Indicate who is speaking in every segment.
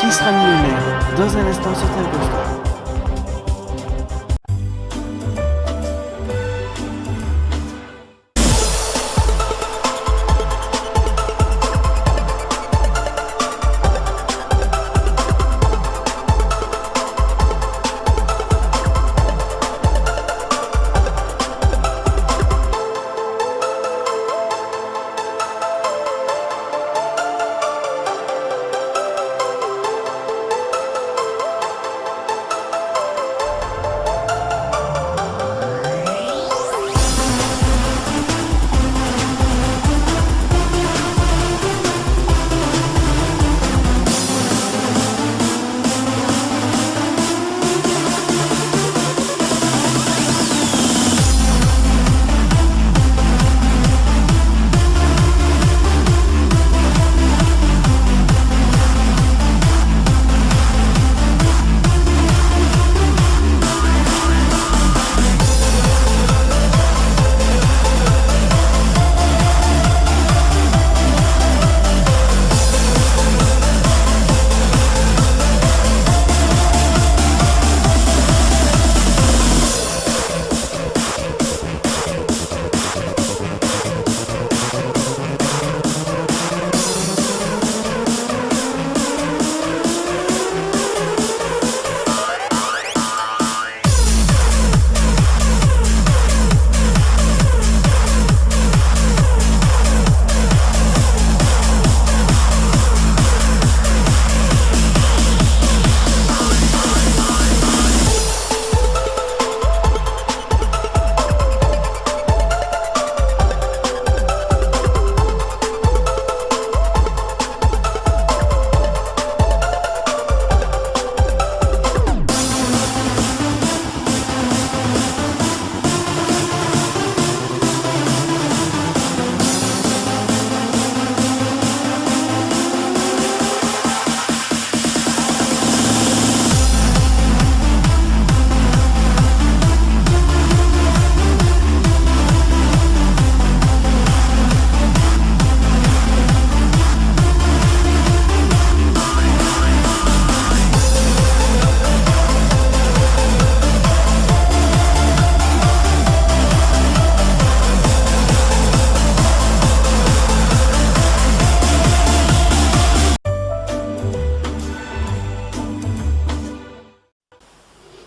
Speaker 1: Qui sera millionnaire? Dans un instant sur Telcoster.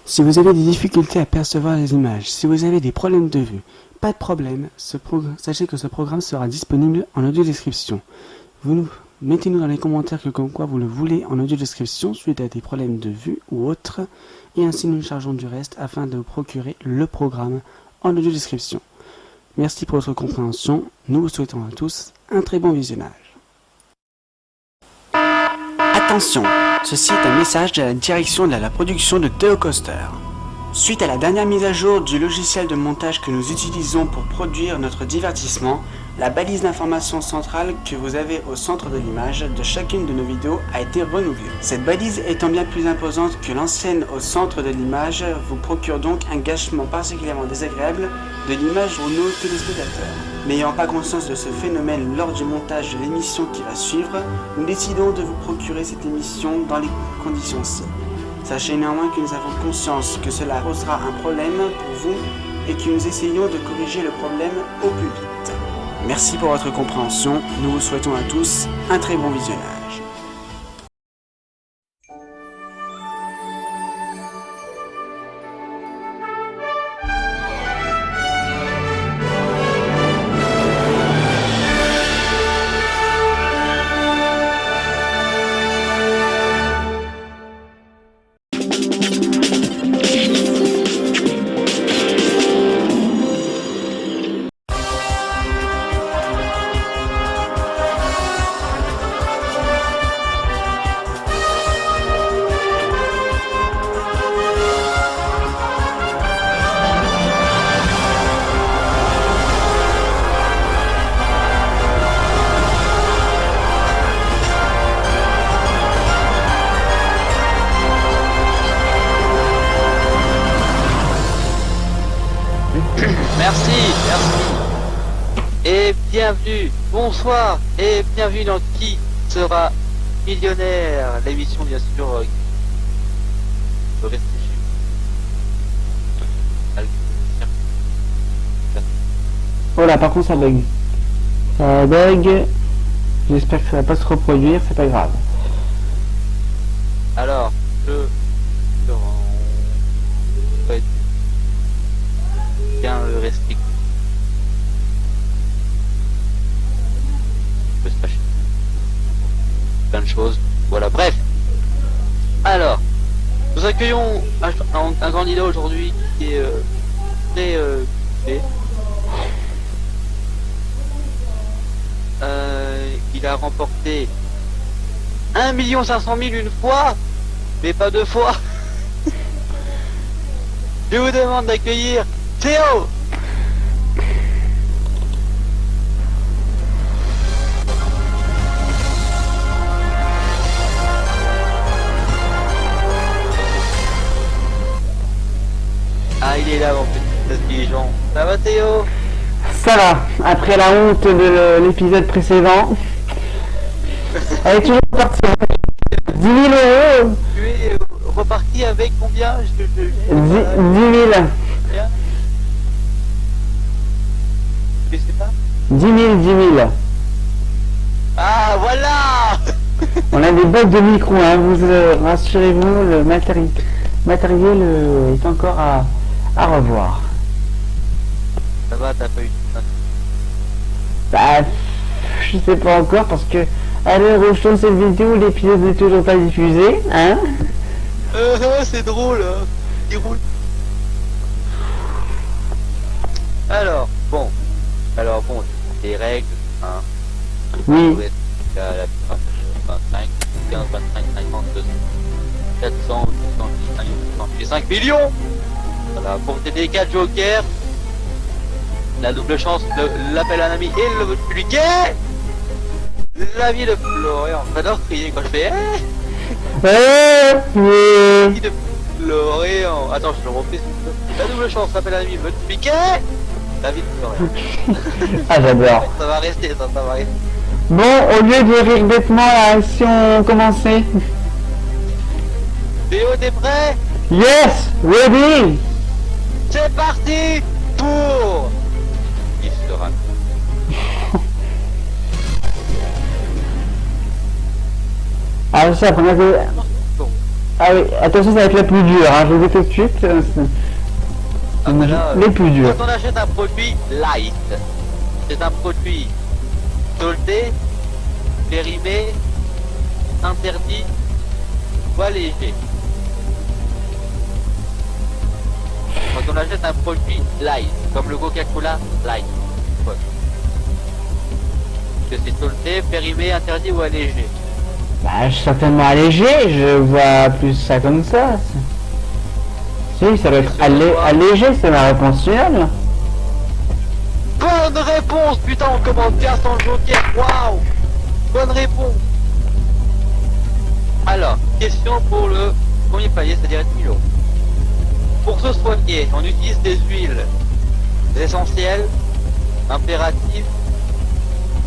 Speaker 1: Si vous avez des difficultés à percevoir les images, si vous avez des problèmes de vue, pas de problème, sachez que ce programme sera disponible en audio description. Mettez-nous dans les commentaires comme quoi vous le voulez en audio description suite à des problèmes de vue ou autres, et ainsi nous chargeons du reste afin de vous procurer le programme en audio description. Merci pour votre compréhension, nous vous souhaitons à tous un très bon visionnage. Attention, ceci est un message de la direction de la production de Telcoster. Suite à la dernière mise à jour du logiciel de montage que nous utilisons pour produire notre divertissement, la balise d'information centrale que vous avez au centre de l'image de chacune de nos vidéos a été renouvelée. Cette balise étant bien plus imposante que l'ancienne au centre de l'image, vous procure donc un gâchement particulièrement désagréable de l'image pour nos téléspectateurs. N'ayant pas conscience de ce phénomène lors du montage de l'émission qui va suivre, nous décidons de vous procurer cette émission dans les conditions-ci. Sachez néanmoins que nous avons conscience que cela posera un problème pour vous et que nous essayons de corriger le problème au plus vite. Merci pour votre compréhension, nous vous souhaitons à tous un très bon visionnage.
Speaker 2: Et bienvenue, bonsoir et bienvenue dans Qui sera millionnaire, l'émission bien sûr de rester chez
Speaker 1: Oh là, par contre ça bug. Ça bug. J'espère que ça va pas se reproduire, c'est pas grave.
Speaker 2: Alors, bien le respect. Peut se fâcher. Plein de choses. Voilà, bref. Alors, nous accueillons un candidat aujourd'hui qui est très occupé. Il a remporté 1 500 000 une fois, mais pas deux fois. Je vous demande d'accueillir Théo. Ah, il est là, mon petit intelligent. Ça va, Théo?
Speaker 1: Ça va, après la honte de l'épisode précédent. Elle est toujours partie. 10 000 euros.
Speaker 2: Tu es reparti avec combien?
Speaker 1: 10 000.
Speaker 2: Je sais pas.
Speaker 1: 10 000.
Speaker 2: Ah, voilà.
Speaker 1: On a des boîtes de micro, hein, vous rassurez-vous, le matériel est encore à revoir.
Speaker 2: Ça va, t'as pas eu de...
Speaker 1: Bah, je sais pas encore parce que à l'heure où je tourne cette vidéo, l'épisode n'est toujours pas diffusé, hein.
Speaker 2: C'est drôle, hein. Il roule. Alors bon, les règles, hein.
Speaker 1: Oui.
Speaker 2: La 25, 15, 25, 50, 200, 400, 800, 5 millions. Voilà, pour t'aider 4 jokers, la double chance, l'appel à un ami et le public. La vie de Florian. J'adore crier quand je fais la vie de Florian. Attends, je le refais. La double chance, l'appel à un ami, le public. La vie de Florian.
Speaker 1: Ah, j'adore.
Speaker 2: Ça va rester, ça va rester.
Speaker 1: Bon, au lieu de rire bêtement, là, si on commençait.
Speaker 2: Théo, t'es prêt?
Speaker 1: Yes, ready.
Speaker 2: C'est parti pour... Il sera...
Speaker 1: Ah, c'est la première que... Ah oui, attention, ça va être la plus dure, hein, je vous dis tout de suite. Les plus durs.
Speaker 2: Quand on achète un produit light, c'est un produit soldé, périmé, interdit ou allégé. Quand on achète un produit light, comme le Coca-Cola light, ouais. Que c'est soldé, périmé, interdit ou allégé.
Speaker 1: Bah, certainement allégé, je vois plus ça comme ça. Si, ça doit être allégé, c'est ma réponse finale.
Speaker 2: Bonne réponse, putain, on commence bien sans le joker, waouh. Bonne réponse. Alors, question pour le premier palier, c'est-à-dire 10 000 euros. Pour se soigner, on utilise des huiles essentielles, impératives,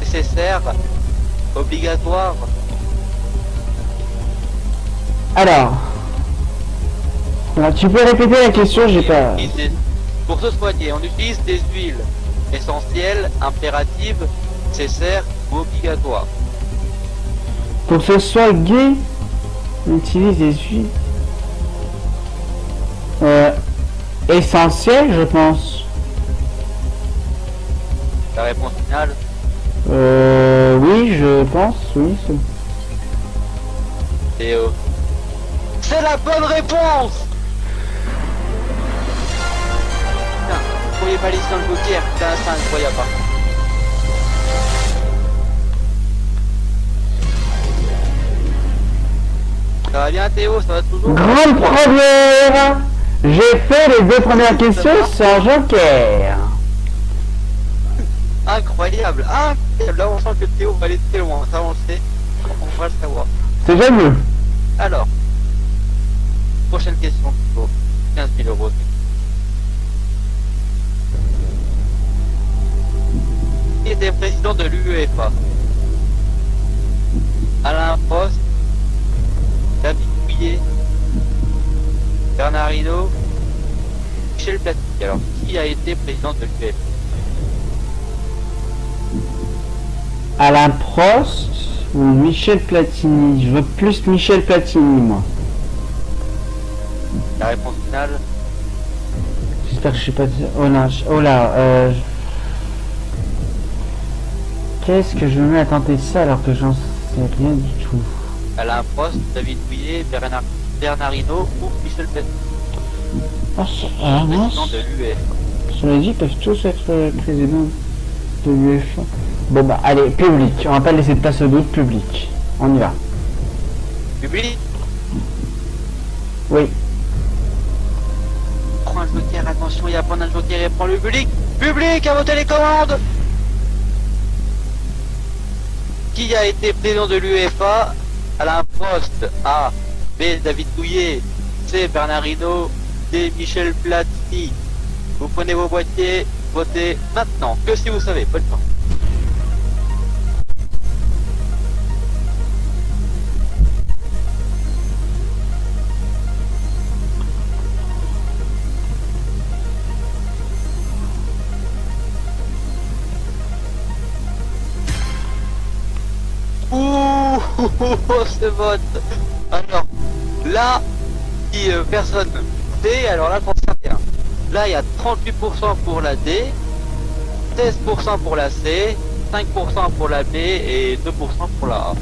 Speaker 2: nécessaires, obligatoires.
Speaker 1: Alors, tu peux répéter la question, j'ai pas...
Speaker 2: Pour se soigner, on utilise des huiles essentielles, impératives, nécessaires ou obligatoires.
Speaker 1: Pour que ce soit gay, on utilise des huiles... essentielles, je pense.
Speaker 2: La réponse finale?
Speaker 1: Oui, je pense, oui.
Speaker 2: Théo. C'est la bonne réponse! Putain, vous pourriez pas laisser dans le joker, putain, c'est incroyable. Ça va bien Théo, ça va toujours?
Speaker 1: Grande première! J'ai fait les deux premières questions sans joker.
Speaker 2: Incroyable, incroyable. Là on sent que Théo va aller très loin, ça on le sait, on va le savoir.
Speaker 1: C'est jamais mieux.
Speaker 2: Alors, prochaine question, 15 000 euros. Qui était président de l'UEFA? Alain Prost, Et alors, qui a été président de l'UEFA?
Speaker 3: Alain Prost ou Michel Platini? Je veux plus Michel Platini, moi.
Speaker 2: La réponse finale.
Speaker 3: J'espère que je suis pas... Oh là, Qu'est-ce que je me mets à tenter ça alors que j'en sais rien du tout.
Speaker 2: Alain Prost, David Douillet, Bernard Hinault ou Michel Platini? Président de l'UEFA.
Speaker 3: Je me dis qu'ils peuvent tous être présidents de l'UEFA. Bon bah allez, public. On va pas laisser de place au doute, public. On y va.
Speaker 2: Public.
Speaker 3: Oui.
Speaker 2: Prends un joker, attention, il va prendre un joker et prend le public. Public à voter les commandes. Qui a été président de l'UEFA? Alain Prost. A. B. David Douillet. C. Bernard Hinault. D. Michel Platini. Vous prenez vos boîtiers, votez maintenant. Que si vous savez, bonne chance. Ouh, ce vote. Alors, là, si personne sait, alors là, t'en sais rien. Là, il y a 38% pour la D, 16% pour la C, 5% pour la B et 2% pour la A.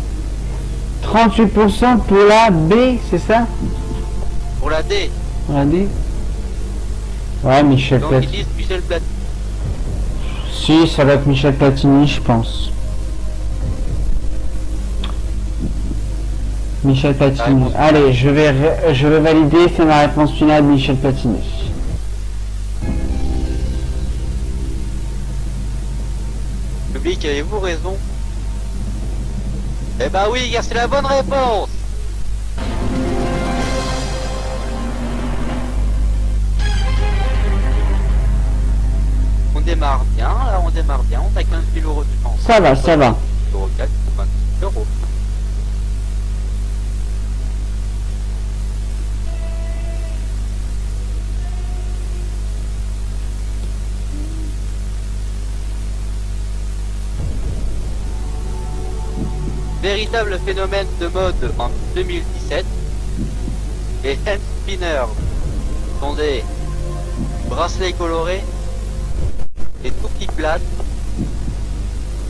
Speaker 3: 38% pour la B, c'est ça?
Speaker 2: Pour la D.
Speaker 3: Pour la D? Ouais, Michel
Speaker 2: Donc ils
Speaker 3: Platini.
Speaker 2: disent Michel Platini.
Speaker 3: Si, ça va être Michel Platini, je pense. Michel Platini. Allez, je vais valider, c'est ma réponse finale, Michel Platini.
Speaker 2: Public, avez-vous raison? Eh ben oui, car c'est la bonne réponse. On démarre bien, là on démarre bien, on a 15 000 euros de chance.
Speaker 3: Ça va, ça va.
Speaker 2: 4, 26 euros. Véritable phénomène de mode en 2017, les hand spinners sont des bracelets colorés, des toupies plates,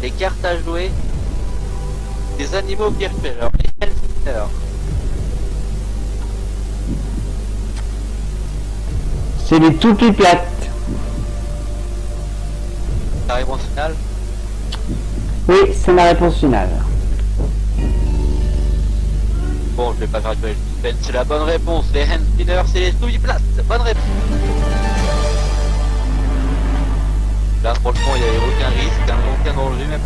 Speaker 2: des cartes à jouer, des animaux virtuels. Alors les hand spinners,
Speaker 3: C'est les toupies plates.
Speaker 2: la réponse finale.
Speaker 3: Oui, c'est ma réponse finale.
Speaker 2: Bon, je vais pas faire durer le suspense, c'est la bonne réponse. Les hand spinners, c'est les toupies plates. Bonne réponse. Là, franchement, il n'y avait aucun risque, aucun danger, même.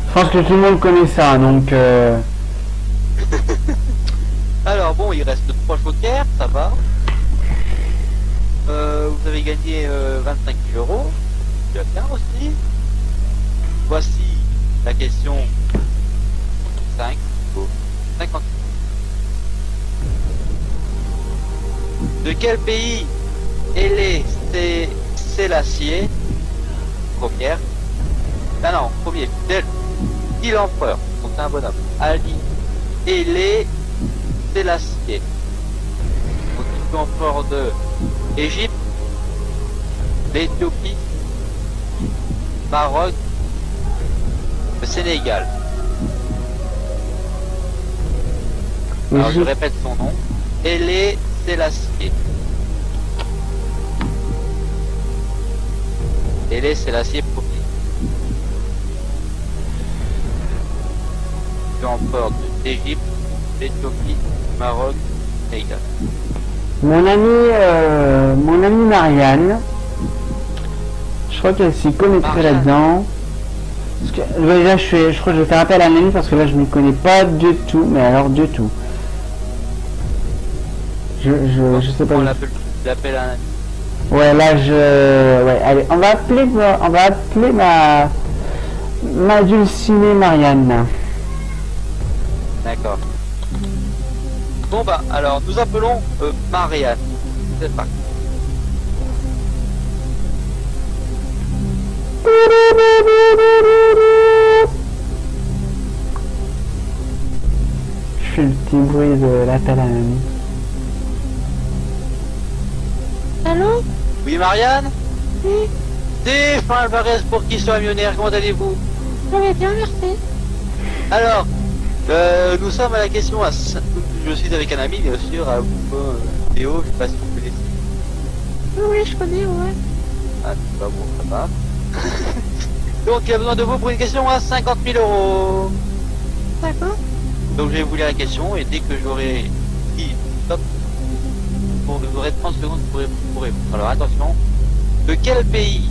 Speaker 3: Je pense que tout le monde connaît ça, donc...
Speaker 2: Alors bon, il reste 3 jokers, ça va. Vous avez gagné 25 000 euros. C'est bien aussi. Voici la question 5 au 50. De quel pays est c'est l'acier? Première. Ah non, premier. Dit l'empereur. Donc c'est un bonhomme. Ali Haile Sélassié. Donc il est empereur de Égypte, l'Éthiopie, Maroc, le Sénégal. Alors je répète son nom. Haile Sélassié. Haile Sélassié premier. Empereur d'Égypte, d'Éthiopie, Maroc, Sénégal.
Speaker 3: Mon amie Marianne, je crois qu'elle s'y connaîtrait là-dedans. Parce que, là, je crois que je vais faire appel à Nanny parce que là, je ne m'y connais pas du tout, mais alors du tout. Je sais pas.
Speaker 2: On l'appelle un ami.
Speaker 3: Ouais, là, ouais, allez, on va appeler ma dulcinée Marianne.
Speaker 2: D'accord. Bon bah alors nous appelons Marianne. C'est parti.
Speaker 3: Je fais le petit bruit de l'appel à mamie.
Speaker 4: Allô?
Speaker 2: Oui, Marianne?
Speaker 4: Oui,
Speaker 2: C'est Alvarez pour qui soit millionnaire, comment allez-vous?
Speaker 4: je vais bien, merci.
Speaker 2: Alors, nous sommes à la question à... Je suis avec un ami, bien sûr, à Théo, je sais pas si vous connaissez.
Speaker 4: Oui, je connais, ouais.
Speaker 2: Ah, c'est pas bon, ça va. Donc, il a besoin de vous pour une question à 50 000 euros.
Speaker 4: D'accord.
Speaker 2: Donc, je vais vous lire la question et dès que j'aurai dit stop, vous aurez 30 secondes pour répondre. Alors, attention. De quel pays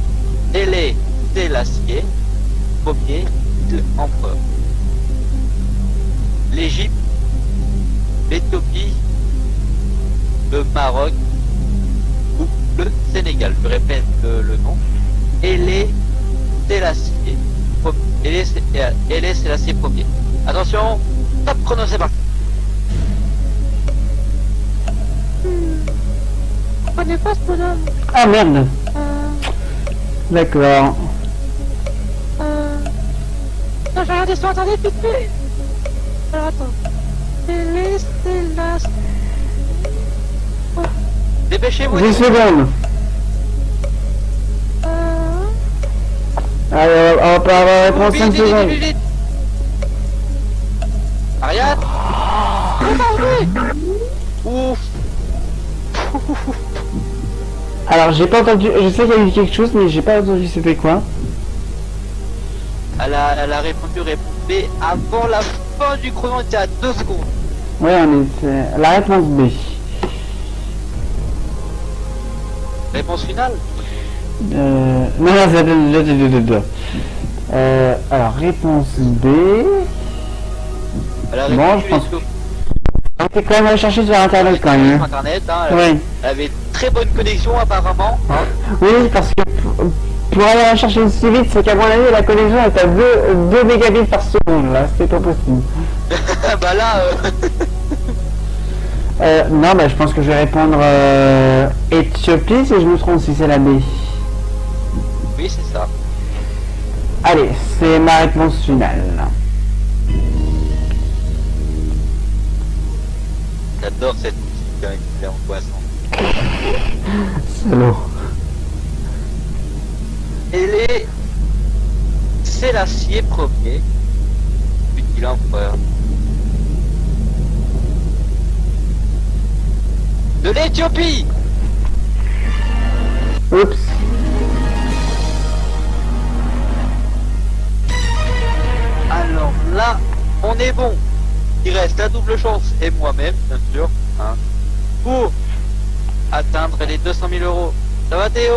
Speaker 2: est Sélassié, premier empereur? L'Égypte, l'Éthiopie, le Maroc ou le Sénégal. Je répète le nom. Sélassié, Sélassié premier. Attention, top chrono, c'est parti.
Speaker 4: Je connais pas ce bonhomme.
Speaker 3: Ah merde. D'accord.
Speaker 4: Non, j'ai regardé sur internet vite fait. Alors attends. Sélassié.
Speaker 2: Dépêchez-vous.
Speaker 3: 10 secondes. Allez, on va avoir la réponse
Speaker 2: Vite,
Speaker 3: 5
Speaker 2: vite, vite,
Speaker 3: secondes.
Speaker 2: vite, vite. Ariane. Ouf.
Speaker 3: Alors, j'ai pas entendu, je sais qu'il y a eu quelque chose, mais j'ai pas entendu c'était quoi.
Speaker 2: Elle a répondu B avant la fin du chrono, était à 2 secondes.
Speaker 3: Ouais, on est, c'est la réponse B.
Speaker 2: Réponse finale.
Speaker 3: Non, non, c'est alors, réponse B.
Speaker 2: Elle a
Speaker 3: Bon,
Speaker 2: répondu
Speaker 3: je pense
Speaker 2: sur
Speaker 3: On peut quand même aller chercher sur internet quand même.
Speaker 2: internet, hein,
Speaker 3: Oui.
Speaker 2: elle avait très bonne connexion apparemment. Hein.
Speaker 3: Oui, parce que pour aller la chercher aussi vite, c'est qu'à mon avis, la connexion est à 2 mégabits par seconde, là, c'est pas possible.
Speaker 2: Bah là,
Speaker 3: Non, bah, je pense que je vais répondre Éthiopie, si je me trompe, si c'est la B.
Speaker 2: oui c'est ça.
Speaker 3: Allez, c'est ma réponse finale.
Speaker 2: J'adore cette musique, hein, c'est angoissant.
Speaker 3: Salaud.
Speaker 2: Et Sélassié premier, fut-il empereur de l'Éthiopie?
Speaker 3: Oups.
Speaker 2: Alors là, on est bon. Il reste la double chance et moi-même, bien sûr, hein, pour atteindre les 200 000 euros. Ça va Théo?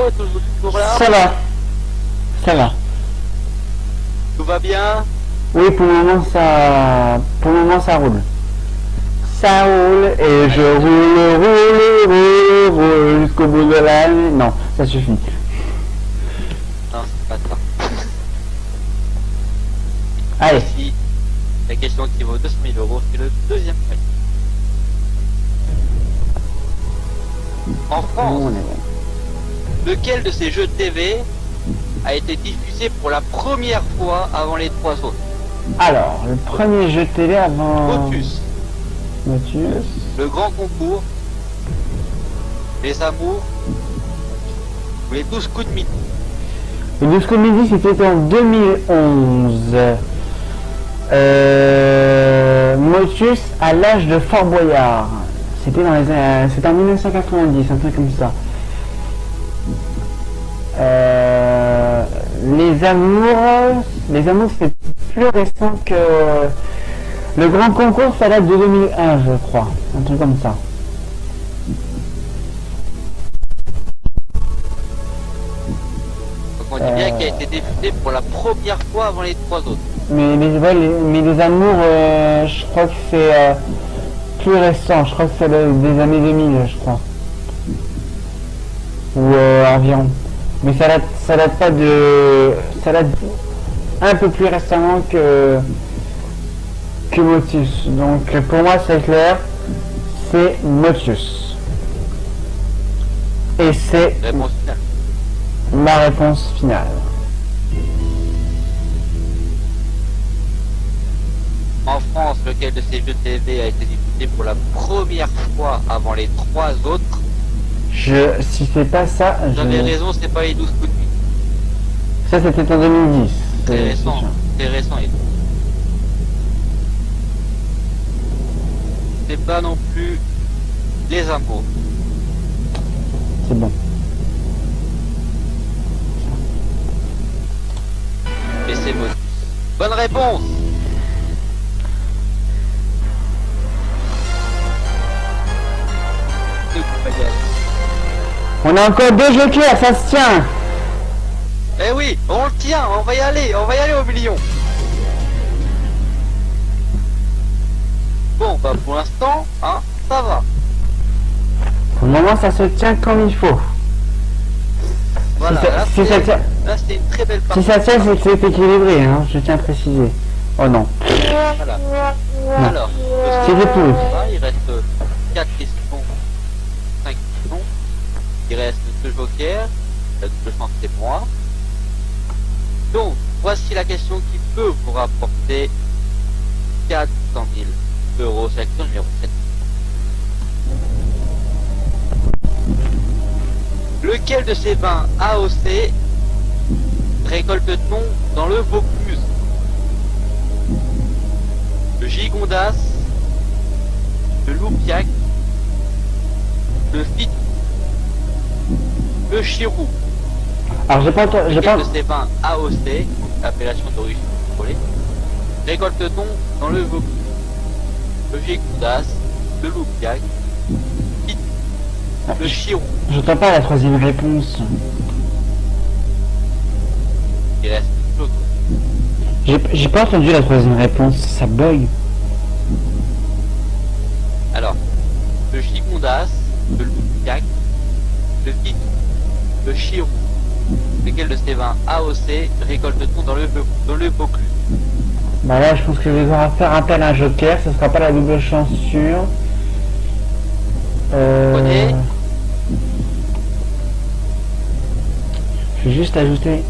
Speaker 2: Toujours là?
Speaker 3: Ça va. Ça va.
Speaker 2: Tout va bien?
Speaker 3: Oui, pour le moment, ça roule. Ça roule et je roule jusqu'au bout de l'année. Non, ça suffit.
Speaker 2: Non, c'est pas ça.
Speaker 3: Allez.
Speaker 2: Ici, la question qui vaut 200 000 euros, c'est le deuxième prix. En France,
Speaker 3: On est bon.
Speaker 2: lequel de ces jeux TV a été diffusé pour la première fois avant les trois autres?
Speaker 3: Alors, le premier jeu télé avant...
Speaker 2: Motus,
Speaker 3: Motus.
Speaker 2: le grand concours, les amours, ou les 12 coups de midi.
Speaker 3: Le 12 comédie, c'était en 2011. Motus à l'âge de Fort Boyard. C'était dans c'était en 1990, un truc comme ça. Les amours c'est plus récent que le grand concours, ça date de 2001, je crois, un truc comme ça.
Speaker 2: Donc on dit bien qu'il a été diffusé pour la première fois avant les trois autres.
Speaker 3: Mais les amours, je crois que c'est plus récent, je crois que c'est des années 2000, je crois. Ou environ. Mais ça date pas de... Ça date un peu plus récemment que Motus. Donc pour moi c'est clair, c'est Motus. Et c'est
Speaker 2: Réponse finale.
Speaker 3: ma réponse finale.
Speaker 2: En France, lequel de ces jeux TV a été diffusé pour la première fois avant les 3 autres?
Speaker 3: Si c'est pas ça,
Speaker 2: Vous avez raison, c'est pas les 12 coups de nuit.
Speaker 3: Ça c'était en 2010.
Speaker 2: Très
Speaker 3: c'est
Speaker 2: récent,
Speaker 3: sûr.
Speaker 2: très récent. C'est pas non plus les impôts.
Speaker 3: C'est bon.
Speaker 2: Et c'est bon. Bonne réponse.
Speaker 3: On a encore 2 jokers, ça se tient.
Speaker 2: Eh oui, on le tient, on va y aller au million. Bon, bah pour l'instant, hein, ça va.
Speaker 3: Pour le moment, ça se tient comme il faut.
Speaker 2: Voilà,
Speaker 3: ça-
Speaker 2: là,
Speaker 3: si ça tient-
Speaker 2: là, c'était une très belle
Speaker 3: Si
Speaker 2: partie.
Speaker 3: ça tient, c'est équilibré, hein, je tiens à préciser. Oh non.
Speaker 2: Voilà. Alors,
Speaker 3: C'est des poules.
Speaker 2: il reste 4 questions, 5 questions. Il reste 2 jokers. La double chance, c'est moi. Donc, voici la question qui peut vous rapporter 400 000 euros. C'est la question numéro 7. Lequel de ces vins AOC récolte-t-on dans le Vaucluse? Le Gigondas, le Loupiac, le Fit, le Chirou.
Speaker 3: Alors j'ai pas entendu.
Speaker 2: Lequel de ces vins AOC, appellation d'origine contrôlée, récolte-t-on dans le Vaucluse? Le Gigondas, le Loupiac, Fit, le Chirou.
Speaker 3: J'entends pas la troisième réponse.
Speaker 2: Il reste une chose.
Speaker 3: J'ai pas entendu la troisième réponse, ça bug.
Speaker 2: Alors, le Gigondas, le Loupiac, le Fit, le Chirou. Lesquels de ces vins AOC récolte-t-on dans le Vaucluse?
Speaker 3: Bah là, je pense que je vais devoir faire appel à un joker, ce sera pas la double chance sûre.
Speaker 2: Prenez.
Speaker 3: Je vais juste ajouter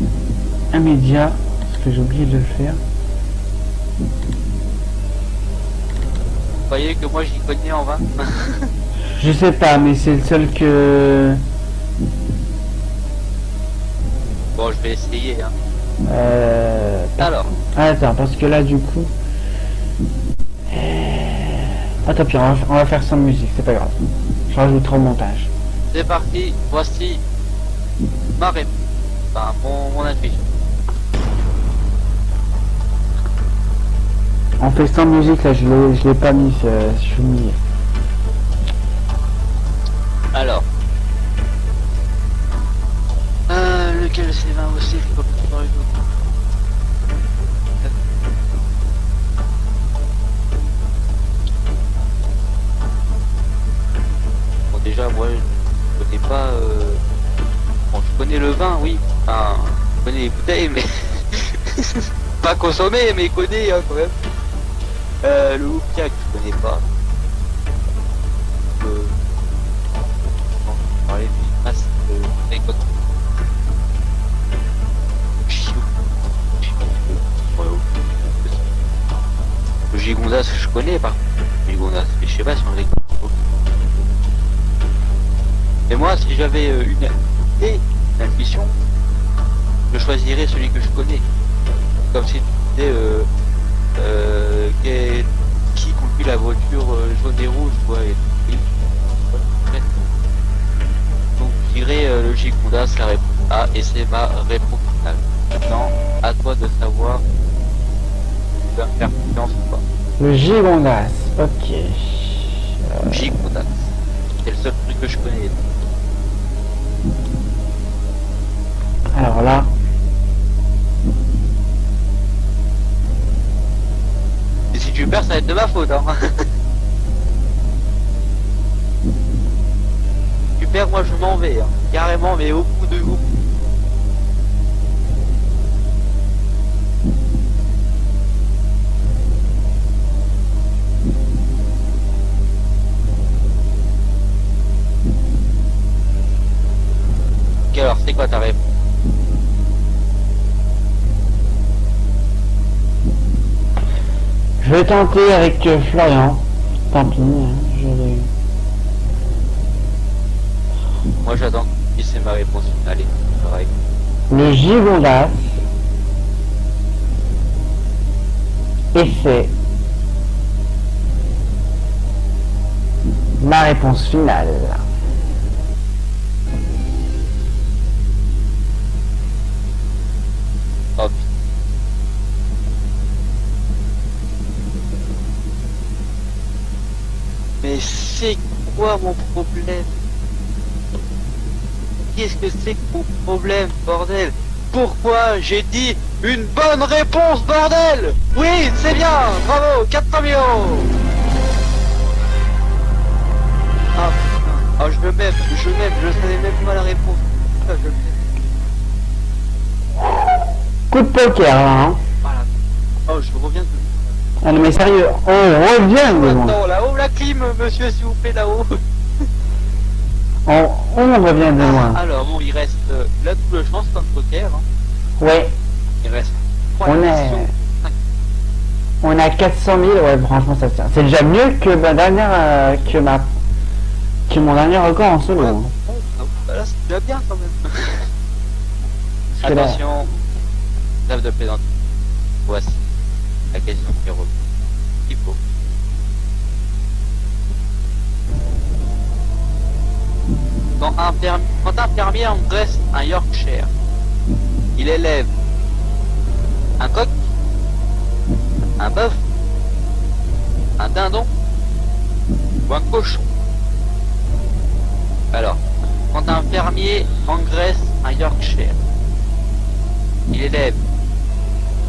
Speaker 3: un média, parce que j'ai oublié de le faire.
Speaker 2: Vous voyez que moi j'y connais en vin?
Speaker 3: Je sais pas, mais c'est le seul que...
Speaker 2: Bon, je vais essayer. Hein. Alors,
Speaker 3: Attends, parce que là, du coup... Attends, puis on va faire sans musique, c'est pas grave. Je rajouterai au montage.
Speaker 2: c'est parti. Voici ma réponse. Enfin, mon intuition.
Speaker 3: On fait sans musique, là, je l'ai pas mis, je suis mis.
Speaker 2: Alors, lequel de ces vins aussi récolte-t-on dans le Vaucluse? Bon, déjà, moi, je connais pas. Bon, je connais le vin, oui. Enfin, je connais les bouteilles, mais pas consommé, mais connais hein, quand même. Le Loupiac, je connais pas. Non, je parlais du masque de récolte. Le Gigondas, je connais par contre. Le Gigondas, mais je sais pas si on récolte. Et moi, si j'avais une intuition, je choisirais celui que je connais. Comme si tu disais qui conduit la voiture jaune et rouge, quoi. Donc je dirais le Gigondas, la réponse A, et c'est ma réponse finale. Maintenant, à toi de savoir si tu vas me faire confiance ou pas.
Speaker 3: Le Gigondas, ok.
Speaker 2: Gigondas, c'est le seul truc que je connais.
Speaker 3: Alors là...
Speaker 2: Et si tu perds, ça va être de ma faute, hein. Tu perds, moi je m'en vais, hein. Carrément, mais au bout de goût. Ok, alors c'est quoi ta réponse?
Speaker 3: Je vais tenter avec Florian. Tant pis, hein, je l'ai eu.
Speaker 2: Moi j'attends que c'est ma réponse finale. Pareil.
Speaker 3: Le Gigondas. Et c'est ma réponse finale.
Speaker 2: Oh putain. Mais c'est quoi mon problème? Qu'est-ce que c'est que mon problème, bordel? Pourquoi j'ai dit une bonne réponse, bordel? Oui, c'est bien, bravo, 400 000 €. Ah putain, oh, je m'aime, je savais même pas la réponse. Ah, je m'aime.
Speaker 3: Coup de poker là, hein.
Speaker 2: Voilà. Oh, je reviens de...
Speaker 3: Ah non mais sérieux, on revient de loin.
Speaker 2: Attends, là-haut, la clim, monsieur, s'il vous plaît, là-haut.
Speaker 3: On revient de loin.
Speaker 2: Alors, bon, il reste la double chance comme poker. Hein.
Speaker 3: Ouais,
Speaker 2: Il reste 3
Speaker 3: On est-
Speaker 2: questions.
Speaker 3: on a 400 000, ouais franchement ça tient. C'est déjà mieux que ma dernière, que mon dernier record en solo.
Speaker 2: Ouais,
Speaker 3: Hein.
Speaker 2: bah là, c'est déjà bien quand même.
Speaker 3: Parce que là-
Speaker 2: Attention, trêve de plaisanterie. Voici la question numéro 2. Il faut. Quand un fermier engraisse un Yorkshire, il élève un coq, un bœuf, un dindon ou un cochon. Alors, quand un fermier engraisse un Yorkshire, il élève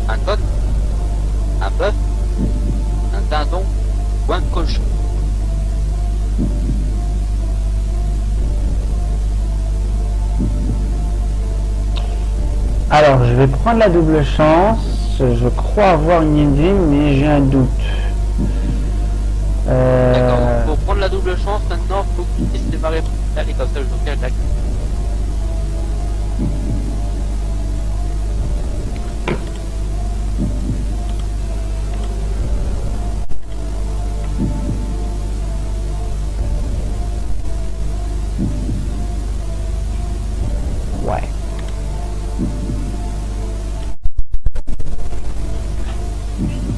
Speaker 2: un coq, un bœuf, un dindon ou un cochon.
Speaker 3: Alors je vais prendre la double chance. Je crois avoir une idée mais j'ai un doute.
Speaker 2: D'accord, pour prendre la double chance, maintenant, il faut que tu dises démarrer réponses. Allez, comme ça, je vous cache la
Speaker 3: Ouais.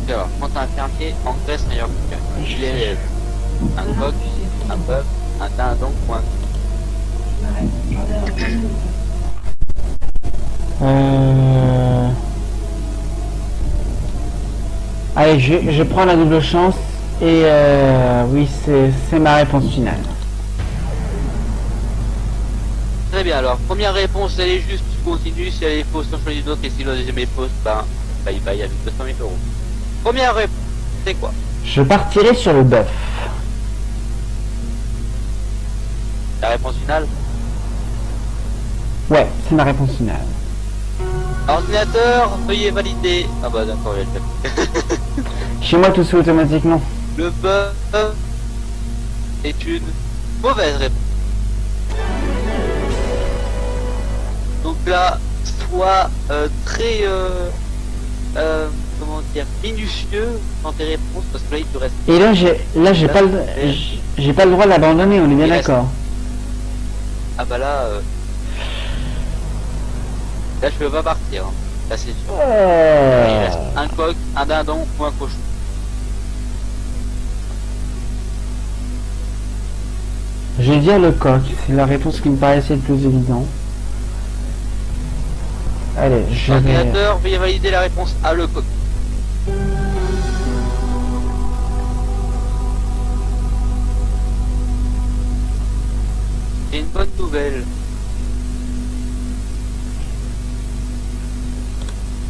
Speaker 2: Alors, quand un fermier engraisse un Yorkshire, il élève un coq, un bœuf, un dindon ou un...
Speaker 3: Allez, je prends la double chance et oui, c'est ma réponse finale.
Speaker 2: Très bien, alors, première réponse, elle est juste, tu continues, si elle est fausse, on choisit une autre, et si la deuxième est fausse, ben, bye bye avec 200 000 €. Première réponse, c'est quoi?
Speaker 3: Je partirai sur le bœuf.
Speaker 2: La réponse finale?
Speaker 3: Ouais, c'est ma réponse finale.
Speaker 2: Ordinateur, veuillez valider. Ah bah d'accord, il y a le fait.
Speaker 3: Chez moi, tout se fait automatiquement.
Speaker 2: Le bœuf est une mauvaise réponse. Donc là, sois très comment dire, minutieux dans tes réponses parce que là il te reste.
Speaker 3: Et là, j'ai pas le droit de l'abandonner, on est bien
Speaker 2: Il reste-
Speaker 3: d'accord.
Speaker 2: Ah bah là, là je peux pas partir. Hein. Là c'est sûr. Il reste un coq, un dindon ou un cochon.
Speaker 3: Je vais dire le coq, c'est la réponse qui me paraissait le plus évident. Allez, je vais...
Speaker 2: Ordinateur, veuillez valider la réponse A, le coq. C'est une bonne nouvelle.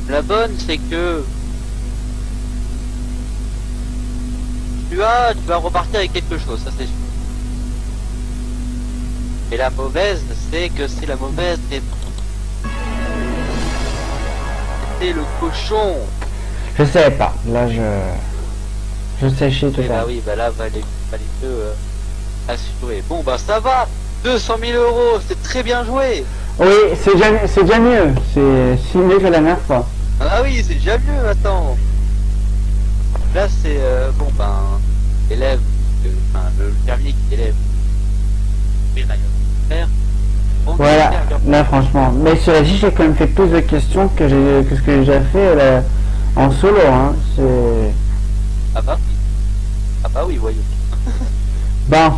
Speaker 2: La bonne, c'est que tu vas repartir avec quelque chose, ça c'est sûr. Et la mauvaise, c'est que c'est la mauvaise réponse. C'était le cochon.
Speaker 3: Je savais pas, là je séchais tout
Speaker 2: Et bah
Speaker 3: ça.
Speaker 2: oui, bah là, fallait mieux assurer. Bon bah ça va, 200 000 €, c'est très bien joué.
Speaker 3: Oui, c'est déjà mieux, c'est mieux que la dernière fois.
Speaker 2: Ah oui, c'est déjà mieux, attends. Là, c'est bon, ben, élève, enfin, le fermier qui élève.
Speaker 3: Voilà, là franchement. Mais sur la fiche, j'ai quand même fait plus de questions que, que ce que j'ai déjà fait là, en solo. Hein.
Speaker 2: Ah bah oui. Ah bah oui, voyons.
Speaker 3: Bon,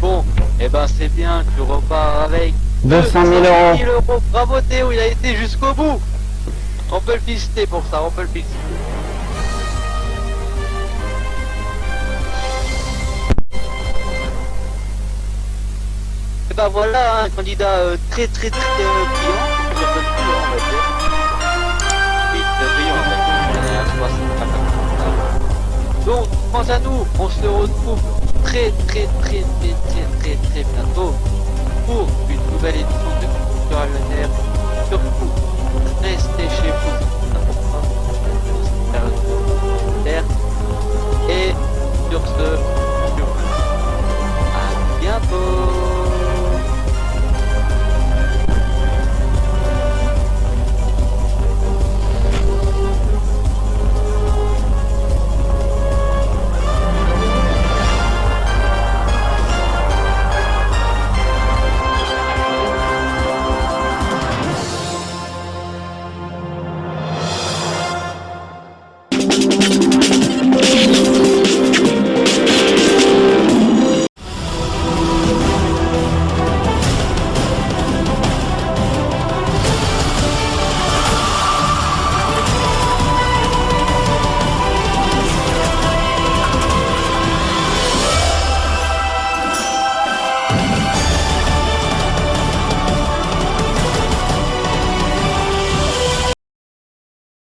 Speaker 2: Bon, et ben c'est bien, tu repars avec
Speaker 3: 200 000 euros.
Speaker 2: Bravo Théo, il a été jusqu'au bout. On peut le féliciter pour ça, on peut le féliciter. Et ben voilà, un candidat très brillant, on va dire. Oui, brillant, on va dire. Donc, quant à nous, on se retrouve très bientôt pour une nouvelle édition de Culture Avenir. Surtout, restez chez vous.